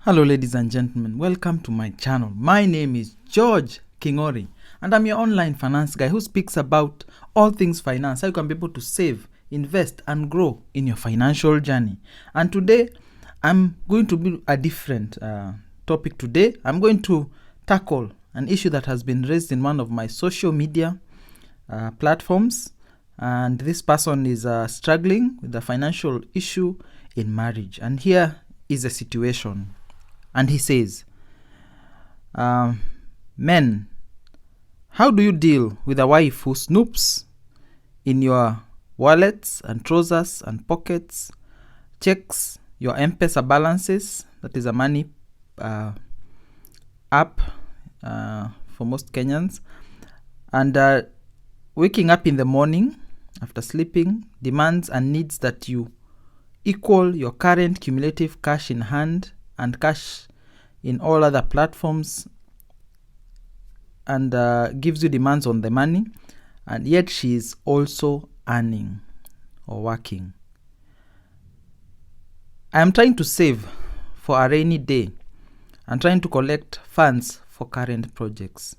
Hello ladies and gentlemen, welcome to my channel. My name is George Kingori and I'm your online finance guy who speaks about all things finance, how you can be able to save, invest and grow in your financial journey. And today I'm going to be a different topic. Today I'm going to tackle an issue that has been raised in one of my social media platforms, and this person is struggling with a financial issue in marriage. And here is the situation. And he says, men, how do you deal with a wife who snoops in your wallets and trousers and pockets, checks your M-Pesa balances, that is a money app for most Kenyans, and waking up in the morning after sleeping demands and needs that you equal your current cumulative cash in hand and cash in all other platforms, and gives you demands on the money, and yet she is also earning or working. I am trying to save for a rainy day and trying to collect funds for current projects.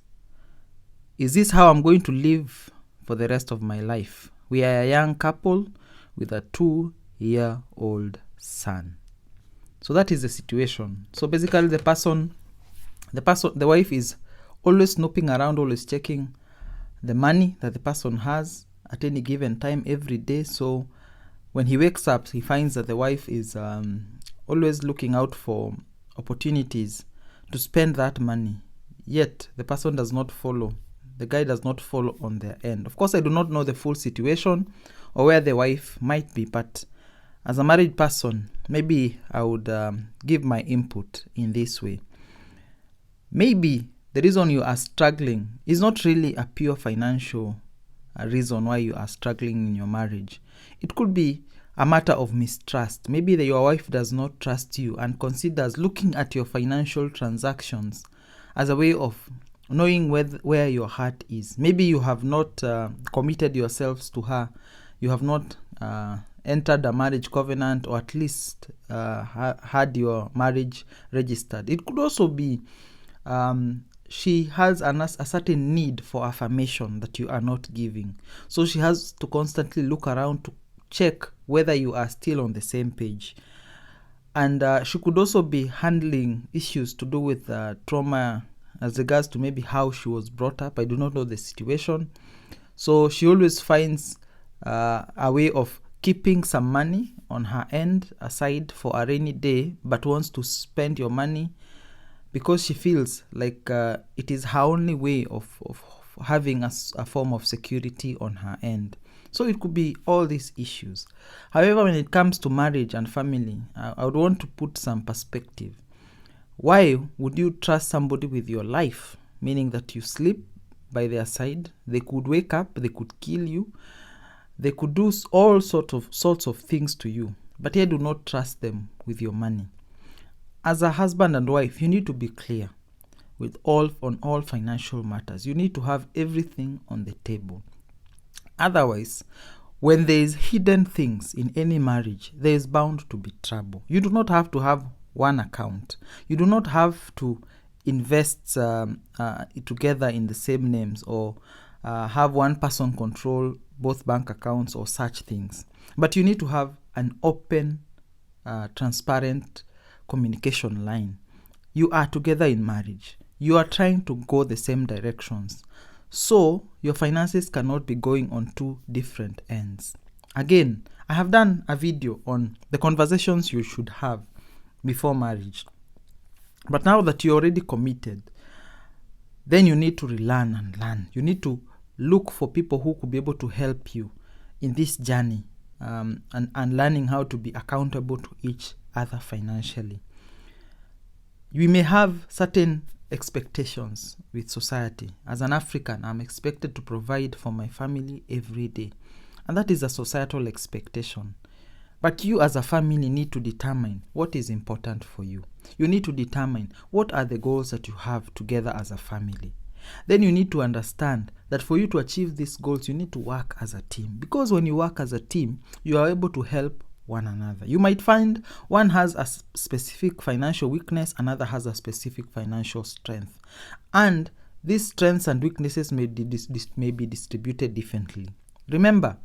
Is this how I'm going to live for the rest of my life? We are a young couple with a 2-year-old son. So that is the situation. So basically the wife is always snooping around, always checking the money that the person has at any given time every day. So when he wakes up, he finds that the wife is always looking out for opportunities to spend that money. Yet the person does not follow. The guy does not follow on their end. Of course, I do not know the full situation or where the wife might be, but as a married person, maybe I would give my input in this way. Maybe the reason you are struggling is not really a pure financial reason why you are struggling in your marriage. It could be a matter of mistrust. Maybe your wife does not trust you and considers looking at your financial transactions as a way of knowing where your heart is. Maybe you have not committed yourselves to her. You have not entered a marriage covenant, or at least had your marriage registered. It could also be she has a certain need for affirmation that you are not giving. So she has to constantly look around to check whether you are still on the same page. And she could also be handling issues to do with trauma as regards to maybe how she was brought up. I do not know the situation. So she always finds a way of keeping some money on her end aside for a rainy day, but wants to spend your money because she feels like it is her only way of having a form of security on her end. So it could be all these issues. However, when it comes to marriage and family, I would want to put some perspective. Why would you trust somebody with your life? Meaning that you sleep by their side. They could wake up, they could kill you, they could do all sorts of things to you, but yet do not trust them with your money. As a husband and wife, you need to be clear on all financial matters. You need to have everything on the table. Otherwise, when there is hidden things in any marriage, there is bound to be trouble. You do not have to have one account. You do not have to invest together in the same names, or have one person control both bank accounts or such things. But you need to have an open, transparent communication line. You are together in marriage. You are trying to go the same directions. So your finances cannot be going on two different ends. Again, I have done a video on the conversations you should have before marriage. But now that you're already committed, then you need to relearn and learn. You need to look for people who could be able to help you in this journey, and learning how to be accountable to each other financially. We may have certain expectations with society. As an African, I'm expected to provide for my family every day, and that is a societal expectation. But you as a family need to determine what is important for you. You need to determine what are the goals that you have together as a family. Then you need to understand that for you to achieve these goals, you need to work as a team. Because when you work as a team, you are able to help one another. You might find one has a specific financial weakness, another has a specific financial strength. And these strengths and weaknesses may be distributed differently. Remember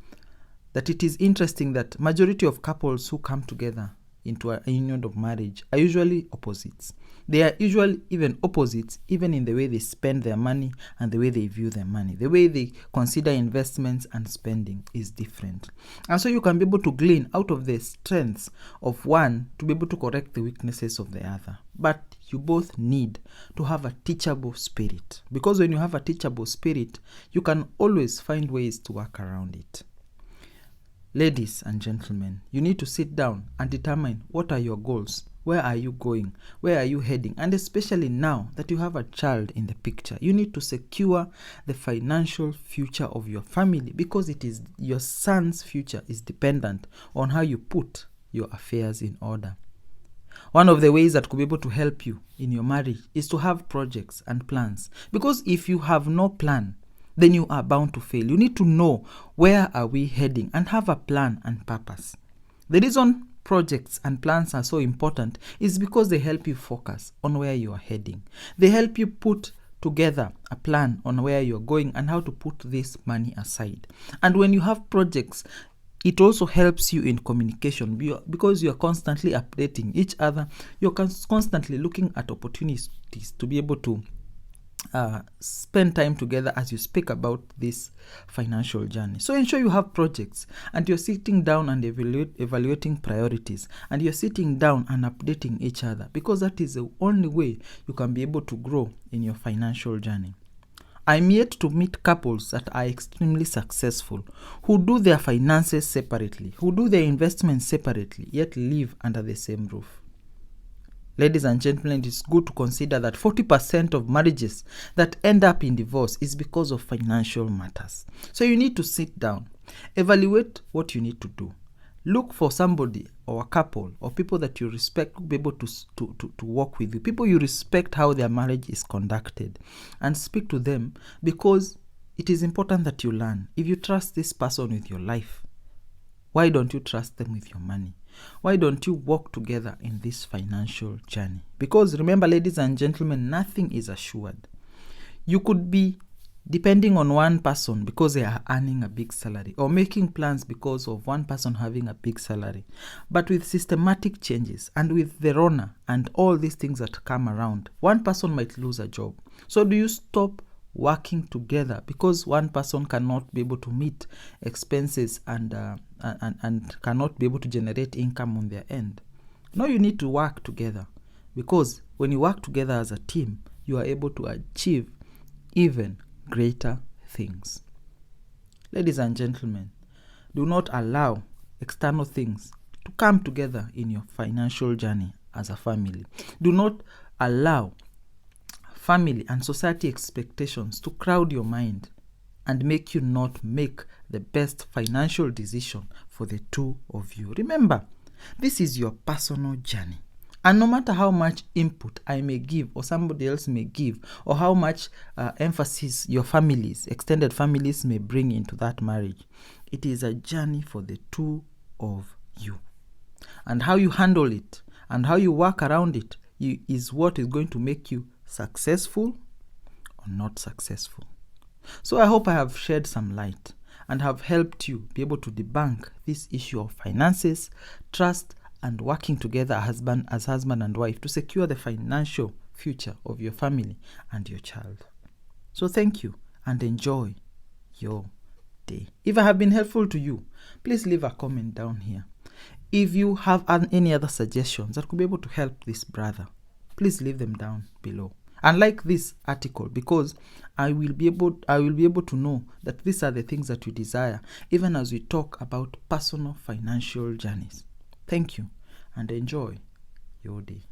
that it is interesting that majority of couples who come together into a union of marriage are usually opposites. They are usually even opposites, even in the way they spend their money and the way they view their money. The way they consider investments and spending is different. And so you can be able to glean out of the strengths of one to be able to correct the weaknesses of the other. But you both need to have a teachable spirit, because when you have a teachable spirit, you can always find ways to work around it. Ladies and gentlemen, you need to sit down and determine what are your goals, where are you going, where are you heading, and especially now that you have a child in the picture, you need to secure the financial future of your family, because it is your son's future is dependent on how you put your affairs in order. One of the ways that could be able to help you in your marriage is to have projects and plans, because if you have no plan, then you are bound to fail. You need to know where are we heading and have a plan and purpose. The reason projects and plans are so important is because they help you focus on where you are heading. They help you put together a plan on where you're going and how to put this money aside. And when you have projects, it also helps you in communication, because you're constantly updating each other. You're constantly looking at opportunities to be able to spend time together as you speak about this financial journey. So ensure you have projects and you're sitting down and evaluating priorities, and you're sitting down and updating each other, because that is the only way you can be able to grow in your financial journey. I'm yet to meet couples that are extremely successful, who do their finances separately, who do their investments separately, yet live under the same roof. Ladies and gentlemen, it is good to consider that 40% of marriages that end up in divorce is because of financial matters. So you need to sit down, evaluate what you need to do. Look for somebody or a couple or people that you respect to be able to work with you. People you respect how their marriage is conducted, and speak to them, because it is important that you learn. If you trust this person with your life, why don't you trust them with your money? Why don't you work together in this financial journey? Because remember, ladies and gentlemen, nothing is assured. You could be depending on one person because they are earning a big salary, or making plans because of one person having a big salary. But with systematic changes and with the Rona and all these things that come around, one person might lose a job. So do you stop working together because one person cannot be able to meet expenses and cannot be able to generate income on their end? No, you need to work together, because when you work together as a team, you are able to achieve even greater things. Ladies and gentlemen, do not allow external things to come together in your financial journey as a family. Do not allow family and society expectations to crowd your mind and make you not make the best financial decision for the two of you. Remember, this is your personal journey. And no matter how much input I may give or somebody else may give, or how much emphasis your families, extended families, may bring into that marriage, it is a journey for the two of you. And how you handle it and how you work around it is what is going to make you successful or not successful. So I hope I have shed some light and have helped you be able to debunk this issue of finances, trust, and working together as husband and wife to secure the financial future of your family and your child. So thank you and enjoy your day. If I have been helpful to you, please leave a comment down here. If you have any other suggestions that could be able to help this brother, please leave them down below. And like this article, because I will be able to know that these are the things that you desire, even as we talk about personal financial journeys. Thank you and enjoy your day.